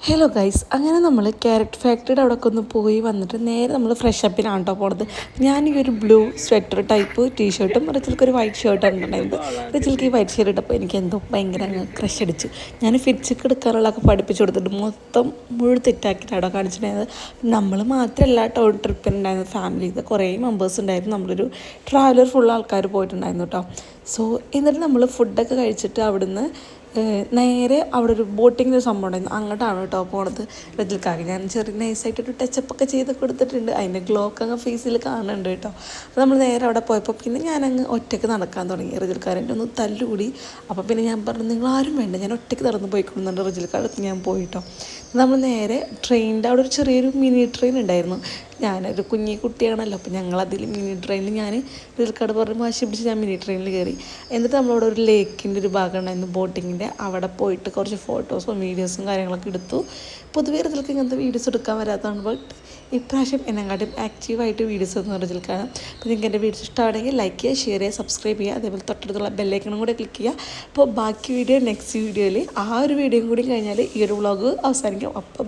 Hello guys, അങ്ങനെ നമ്മൾ carrot ഫാക്ടറിയുടെ അവിടെയൊക്കെ ഒന്ന് പോയി വന്നിട്ട് നേരെ നമ്മൾ ഫ്രഷ് അപ്പിനാണ് കേട്ടോ പോണത്. ഞാൻ ഈ ഒരു ബ്ലൂ സ്വെറ്റർ ടൈപ്പ് ടീഷർട്ടും റിച്ചിൽക്ക് ഒരു വൈറ്റ് ഷർട്ടാണ് ഉണ്ടായിരുന്നത്. റിച്ചിൽക്ക് ഈ വൈറ്റ് ഷർട്ട് ഇട്ടപ്പോൾ എനിക്ക് എന്തോ ഭയങ്കര ക്രഷ് അടിച്ചു. ഞാൻ ഫിറ്റ്സിക്ക് എടുക്കാനുള്ളതൊക്കെ പഠിപ്പിച്ചു കൊടുത്തിട്ട് മൊത്തം തെറ്റാക്കിയിട്ടാണ് കാണിച്ചിട്ടുണ്ടായിരുന്നത്. നമ്മൾ മാത്രമല്ല ടൗൺ ട്രിപ്പിനുണ്ടായിരുന്നത്, ഫാമിലിയിൽ കുറേ മെമ്പേഴ്സ് ഉണ്ടായിരുന്നു. നമ്മളൊരു ട്രാവലർ ഫുൾ ആൾക്കാർ പോയിട്ടുണ്ടായിരുന്നു കേട്ടോ. സോ എന്നിട്ട് നമ്മൾ ഫുഡൊക്കെ കഴിച്ചിട്ട് അവിടുന്ന് നേരെ അവിടെ ഒരു ബോട്ടിങ്ങിൻ്റെ ഒരു സംഭവം ഉണ്ടായിരുന്നു, അങ്ങോട്ടാണ് കേട്ടോ പോണത്. റജിൽക്കാക്ക് ഞാൻ ചെറിയ നൈസായിട്ടൊരു ടച്ചപ്പൊക്കെ ചെയ്ത് കൊടുത്തിട്ടുണ്ട്. അതിൻ്റെ ഗ്ലോ ഒക്കെ അങ്ങ് ഫേസിൽ കാണുന്നുണ്ട് കേട്ടോ. അപ്പോൾ നമ്മൾ നേരെ അവിടെ പോയപ്പോൾ പിന്നെ ഞാനങ്ങ് ഒറ്റയ്ക്ക് നടക്കാൻ തുടങ്ങി. റജിൽക്കാരൻ്റെ ഒന്ന് തല്ലുകൂടി. അപ്പോൾ പിന്നെ ഞാൻ പറഞ്ഞു, നിങ്ങളാരും വേണ്ട, ഞാൻ ഒറ്റയ്ക്ക് നടന്ന് പോയിക്കൊള്ളുന്നുണ്ട്. റജിൽക്കാരടുത്ത് ഞാൻ പോയിട്ടോ. നമ്മൾ നേരെ ട്രെയിനിൻ്റെ അവിടെ ഒരു ചെറിയൊരു മിനി ട്രെയിൻ ഉണ്ടായിരുന്നു. ഞാനൊരു കുഞ്ഞി കുട്ടിയാണല്ലോ, അപ്പോൾ ഞങ്ങളതിൽ മിനി ട്രെയിനിൽ ഞാൻ റജിൽക്കാട് പറഞ്ഞ് വാശി പിടിച്ച് ഞാൻ മിനി ട്രെയിനിൽ കയറി. എന്നിട്ട് നമ്മളവിടെ ഒരു ലേക്കിൻ്റെ ഒരു ഭാഗം ഉണ്ടായിരുന്നു ബോട്ടിങ്ങിൻ്റെ, അവിടെ പോയിട്ട് കുറച്ച് ഫോട്ടോസും വീഡിയോസും കാര്യങ്ങളൊക്കെ എടുത്തു. പൊതുവേ റിജിൽക്ക് ഇങ്ങനത്തെ വീഡിയോസ് എടുക്കാൻ വരാത്തതാണ്, ബട്ട് ഇപ്രാവശ്യം എന്നെക്കാട്ടും ആക്റ്റീവായിട്ട് വീഡിയോസ് എന്ന് റിജിൽക്കാണ്. അപ്പോൾ നിങ്ങൾക്ക് എൻ്റെ വീഡിയോസ് ഇഷ്ടമാണെങ്കിൽ ലൈക്ക് ചെയ്യുക, ഷെയർ ചെയ്യുക, സബ്സ്ക്രൈബ് ചെയ്യുക, അതേപോലെ തൊട്ടടുത്തുള്ള ബെല്ലൈക്കണും കൂടെ ക്ലിക്ക് ചെയ്യുക. അപ്പോൾ ബാക്കി വീഡിയോ നെക്സ്റ്റ് വീഡിയോയിൽ, ആ ഒരു വീഡിയോയും കൂടി കഴിഞ്ഞാൽ ഈ ഒരു വ്ളോഗ് അവസാനിക്കും. അപ്പോൾ